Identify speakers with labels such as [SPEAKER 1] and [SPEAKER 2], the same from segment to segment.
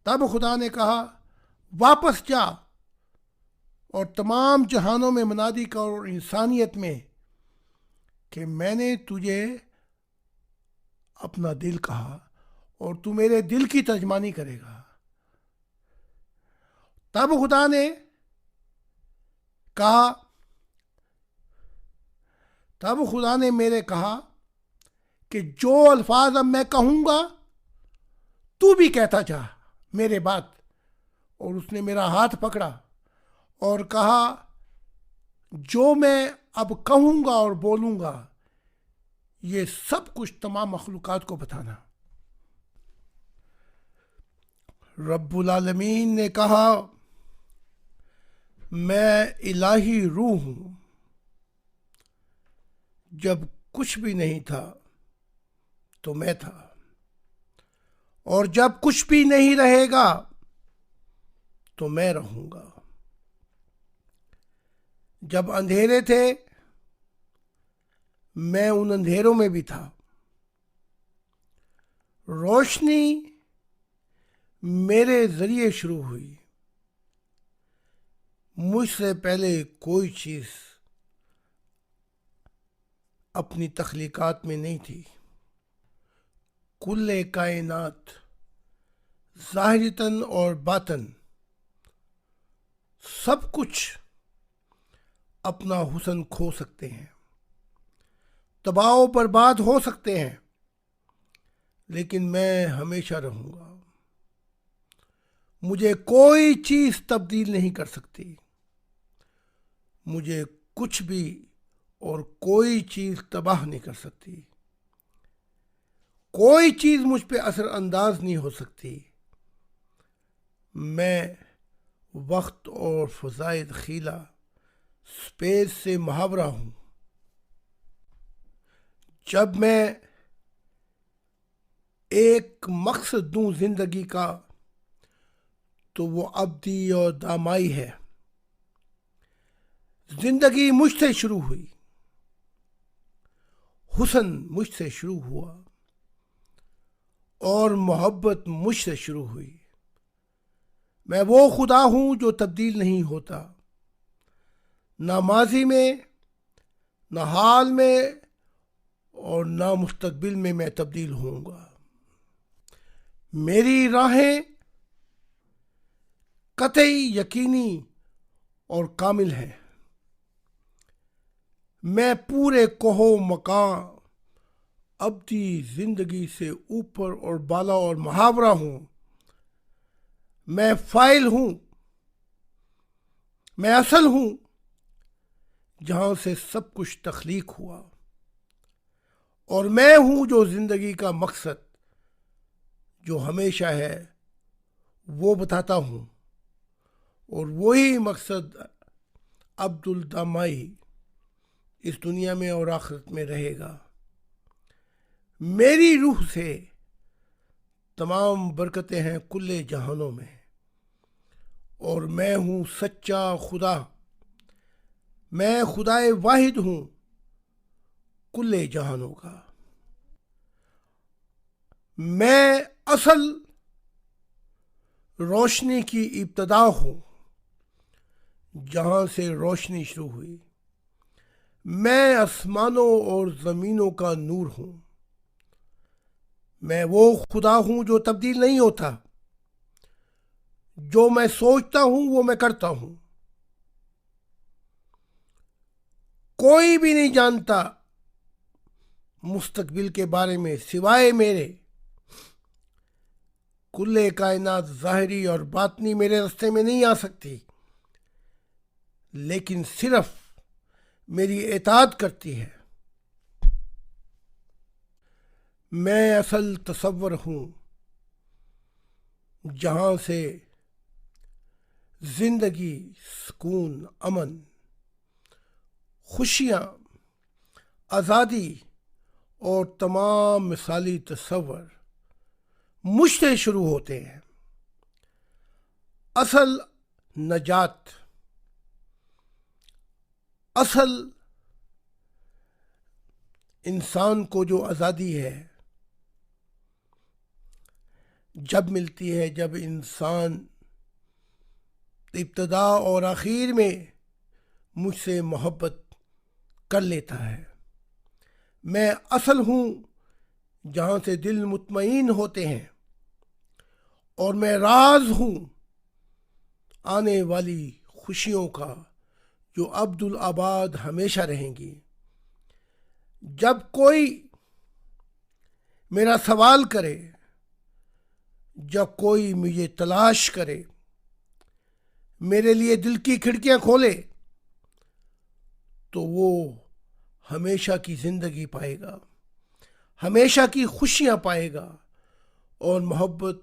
[SPEAKER 1] تب خدا نے کہا واپس جا اور تمام جہانوں میں منادی کر اور انسانیت میں کہ میں نے تجھے اپنا دل کہا اور تو میرے دل کی ترجمانی کرے گا۔ تب خدا نے کہا تب خدا نے میرے کہا کہ جو الفاظ اب میں کہوں گا تو بھی کہتا جا میرے بات۔ اور اس نے میرا ہاتھ پکڑا اور کہا جو میں اب کہوں گا اور بولوں گا یہ سب کچھ تمام مخلوقات کو بتانا۔ رب العالمین نے کہا میں الہی روح ہوں، جب کچھ بھی نہیں تھا تو میں تھا، اور جب کچھ بھی نہیں رہے گا تو میں رہوں گا۔ جب اندھیرے تھے میں ان اندھیروں میں بھی تھا، روشنی میرے ذریعے شروع ہوئی، مجھ سے پہلے کوئی چیز اپنی تخلیقات میں نہیں تھی۔ کل کائنات ظاہرتاً اور باطن سب کچھ اپنا حسن کھو سکتے ہیں، تباہ و برباد ہو سکتے ہیں، لیکن میں ہمیشہ رہوں گا۔ مجھے کوئی چیز تبدیل نہیں کر سکتی، مجھے کچھ بھی اور کوئی چیز تباہ نہیں کر سکتی، کوئی چیز مجھ پہ اثر انداز نہیں ہو سکتی۔ میں وقت اور فضائے دخیلہ سپیس سے محاورہ ہوں۔ جب میں ایک مقصد دوں زندگی کا تو وہ ابدی اور دامائی ہے۔ زندگی مجھ سے شروع ہوئی، حسن مجھ سے شروع ہوا اور محبت مجھ سے شروع ہوئی۔ میں وہ خدا ہوں جو تبدیل نہیں ہوتا، نہ ماضی میں، نہ حال میں اور نہ مستقبل میں میں تبدیل ہوں گا۔ میری راہیں قطعی، یقینی اور کامل ہیں۔ میں پورے کوہ مقام ابدی زندگی سے اوپر اور بالا اور محاورہ ہوں۔ میں فاعل ہوں، میں اصل ہوں جہاں سے سب کچھ تخلیق ہوا، اور میں ہوں جو زندگی کا مقصد جو ہمیشہ ہے وہ بتاتا ہوں، اور وہی مقصد عبد الدامائی اس دنیا میں اور آخرت میں رہے گا۔ میری روح سے تمام برکتیں ہیں کل جہانوں میں، اور میں ہوں سچا خدا، میں خدائے واحد ہوں کل جہانوں کا۔ میں اصل روشنی کی ابتدا ہوں جہاں سے روشنی شروع ہوئی۔ میں آسمانوں اور زمینوں کا نور ہوں۔ میں وہ خدا ہوں جو تبدیل نہیں ہوتا، جو میں سوچتا ہوں وہ میں کرتا ہوں۔ کوئی بھی نہیں جانتا مستقبل کے بارے میں سوائے میرے۔ کل کائنات ظاہری اور باطنی میرے راستے میں نہیں آ سکتی، لیکن صرف میری اطاعت کرتی ہے۔ میں اصل تصور ہوں جہاں سے زندگی، سکون، امن، خوشیاں، آزادی اور تمام مثالی تصور مجھ سے شروع ہوتے ہیں۔ اصل نجات، اصل انسان کو جو آزادی ہے جب ملتی ہے جب انسان ابتدا اور آخر میں مجھ سے محبت کر لیتا ہے۔ میں اصل ہوں جہاں سے دل مطمئن ہوتے ہیں، اور میں راز ہوں آنے والی خوشیوں کا جو عبدالآباد ہمیشہ رہیں گی۔ جب کوئی میرا سوال کرے، جب کوئی مجھے تلاش کرے، میرے لیے دل کی کھڑکیاں کھولے، تو وہ ہمیشہ کی زندگی پائے گا، ہمیشہ کی خوشیاں پائے گا، اور محبت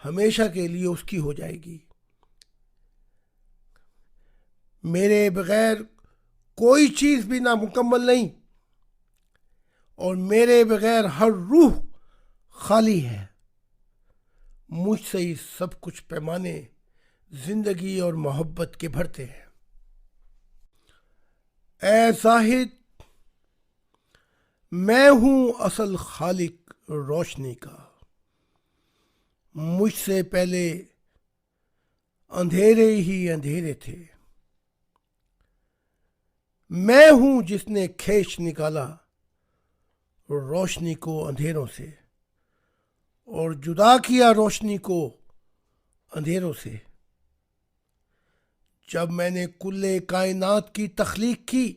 [SPEAKER 1] ہمیشہ کے لیے اس کی ہو جائے گی۔ میرے بغیر کوئی چیز بھی نامکمل نہیں، اور میرے بغیر ہر روح خالی ہے۔ مجھ سے ہی سب کچھ پیمانے زندگی اور محبت کے بھرتے ہیں۔ اے زاہد، میں ہوں اصل خالق روشنی کا، مجھ سے پہلے اندھیرے ہی اندھیرے تھے۔ میں ہوں جس نے کھینچ نکالا روشنی کو اندھیروں سے، اور جدا کیا روشنی کو اندھیروں سے۔ جب میں نے کل کائنات کی تخلیق کی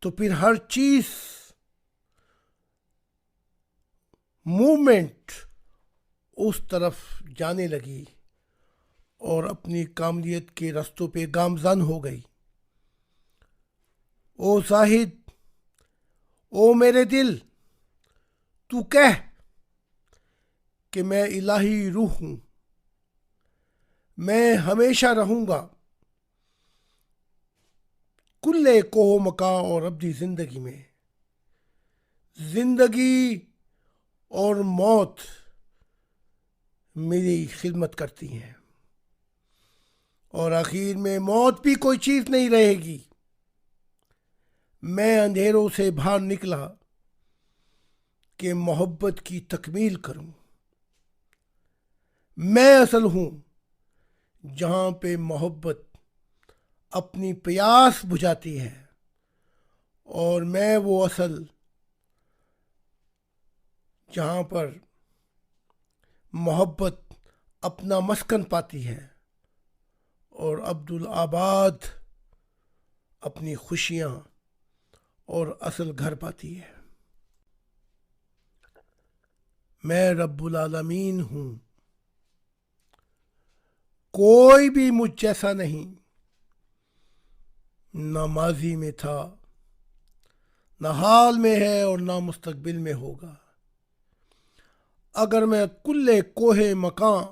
[SPEAKER 1] تو پھر ہر چیز موومنٹ اس طرف جانے لگی اور اپنی کاملیت کے رستوں پہ گامزن ہو گئی۔ او زاہد، او میرے دل، تو کہہ کہ میں الہی روح ہوں، میں ہمیشہ رہوں گا کل کوہ مکاں اور ابدی زندگی میں۔ زندگی اور موت میری خدمت کرتی ہیں، اور آخر میں موت بھی کوئی چیز نہیں رہے گی۔ میں اندھیروں سے باہر نکلا کہ محبت کی تکمیل کروں۔ میں اصل ہوں جہاں پہ محبت اپنی پیاس بجھاتی ہے، اور میں وہ اصل جہاں پر محبت اپنا مسکن پاتی ہے، اور عبدالآباد اپنی خوشیاں اور اصل گھر پاتی ہے۔ میں رب العالمین ہوں، کوئی بھی مجھ جیسا نہیں، نہ ماضی میں تھا، نہ حال میں ہے، اور نہ مستقبل میں ہوگا۔ اگر میں کل کوہ مکان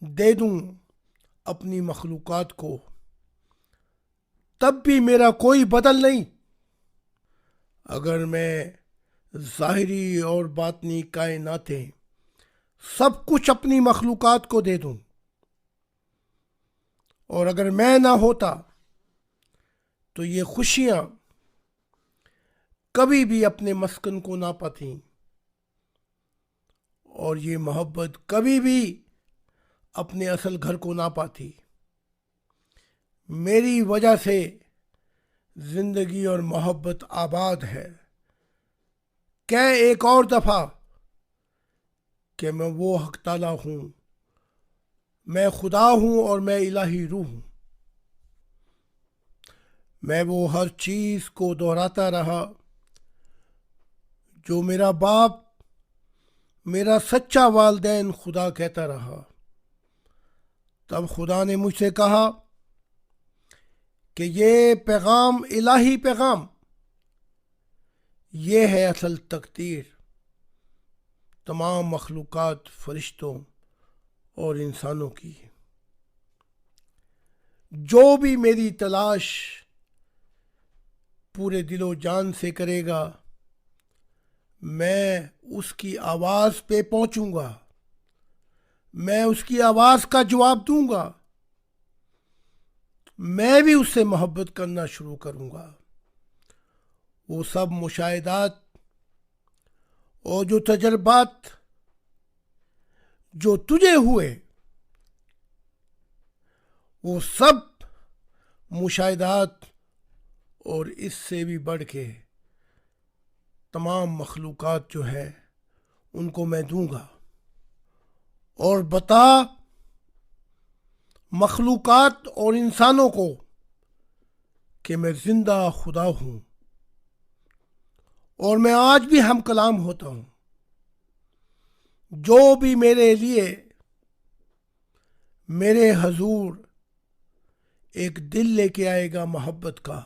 [SPEAKER 1] دے دوں اپنی مخلوقات کو، تب بھی میرا کوئی بدل نہیں۔ اگر میں ظاہری اور باطنی کائناتیں سب کچھ اپنی مخلوقات کو دے دوں، اور اگر میں نہ ہوتا تو یہ خوشیاں کبھی بھی اپنے مسکن کو نہ پاتیں، اور یہ محبت کبھی بھی اپنے اصل گھر کو نہ پاتی۔ میری وجہ سے زندگی اور محبت آباد ہے۔ کہ ایک اور دفعہ کہ میں وہ حق تعالیٰ ہوں، میں خدا ہوں، اور میں الہی روح ہوں۔ میں وہ ہر چیز کو دہراتا رہا جو میرا باپ، میرا سچا والدین خدا کہتا رہا۔ تب خدا نے مجھ سے کہا کہ یہ پیغام الہی پیغام، یہ ہے اصل تقدیر تمام مخلوقات، فرشتوں اور انسانوں کی۔ جو بھی میری تلاش پورے دل و جان سے کرے گا، میں اس کی آواز پہ پہنچوں گا، میں اس کی آواز کا جواب دوں گا، میں بھی اس سے محبت کرنا شروع کروں گا۔ وہ سب مشاہدات، اور جو تجربات جو تجھے ہوئے وہ سب مشاہدات اور اس سے بھی بڑھ کے تمام مخلوقات جو ہے ان کو میں دوں گا. اور بتا مخلوقات اور انسانوں کو کہ میں زندہ خدا ہوں اور میں آج بھی ہم کلام ہوتا ہوں. جو بھی میرے لیے میرے حضور ایک دل لے کے آئے گا محبت کا،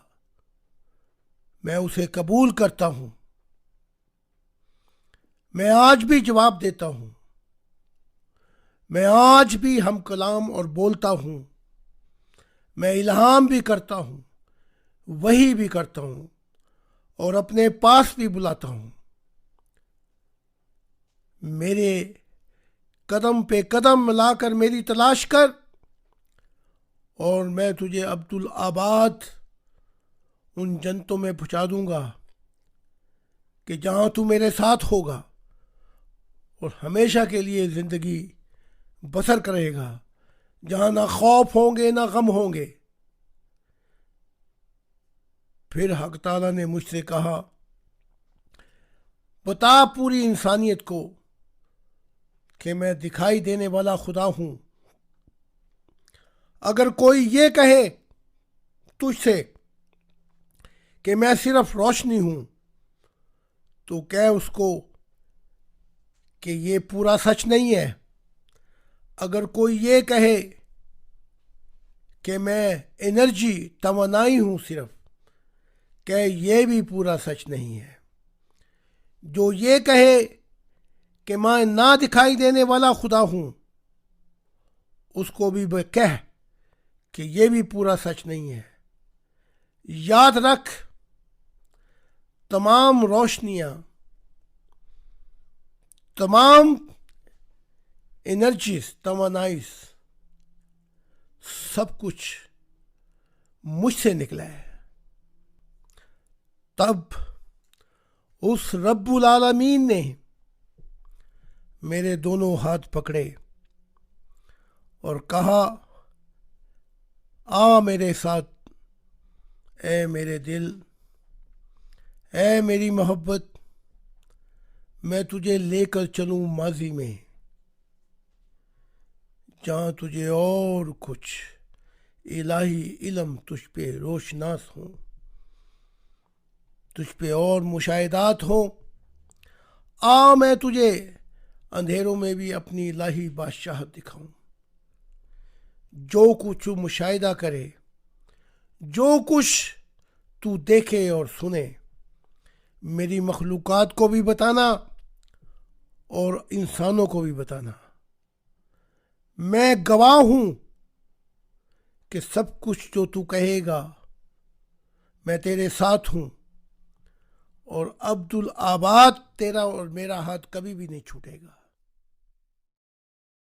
[SPEAKER 1] میں اسے قبول کرتا ہوں. میں آج بھی جواب دیتا ہوں، میں آج بھی ہم کلام اور بولتا ہوں، میں الہام بھی کرتا ہوں، وہی بھی کرتا ہوں اور اپنے پاس بھی بلاتا ہوں. میرے قدم پہ قدم ملا کر میری تلاش کر اور میں تجھے عبدالآباد ان جنتوں میں پہنچا دوں گا کہ جہاں تو میرے ساتھ ہوگا اور ہمیشہ کے لیے زندگی بسر کرے گا، جہاں نہ خوف ہوں گے نہ غم ہوں گے. پھر حق تعالیٰ نے مجھ سے کہا، بتا پوری انسانیت کو کہ میں دکھائی دینے والا خدا ہوں. اگر کوئی یہ کہے تجھ سے کہ میں صرف روشنی ہوں تو کہہ اس کو کہ یہ پورا سچ نہیں ہے. اگر کوئی یہ کہے کہ میں انرجی توانائی ہوں صرف، کہ یہ بھی پورا سچ نہیں ہے. جو یہ کہے کہ میں نہ دکھائی دینے والا خدا ہوں، اس کو بھی کہہ کہ یہ بھی پورا سچ نہیں ہے. یاد رکھ، تمام روشنیاں، تمام انرجیز، توانائیز، سب کچھ مجھ سے نکلا ہے. تب اس رب العالمین نے میرے دونوں ہاتھ پکڑے اور کہا، آ میرے ساتھ اے میرے دل، اے میری محبت، میں تجھے لے کر چلوں ماضی میں، جہاں تجھے اور کچھ الہی علم تجھ پہ روشناس ہوں، تجھ پہ اور مشاہدات ہوں. آ میں تجھے اندھیروں میں بھی اپنی الہی بادشاہت دکھاؤں. جو کچھ تو مشاہدہ کرے، جو کچھ تو دیکھے اور سنے، میری مخلوقات کو بھی بتانا اور انسانوں کو بھی بتانا. میں گواہ ہوں کہ سب کچھ جو تو کہے گا میں تیرے ساتھ ہوں، اور عبدالآباد تیرا اور میرا ہاتھ کبھی بھی نہیں چھوٹے گا.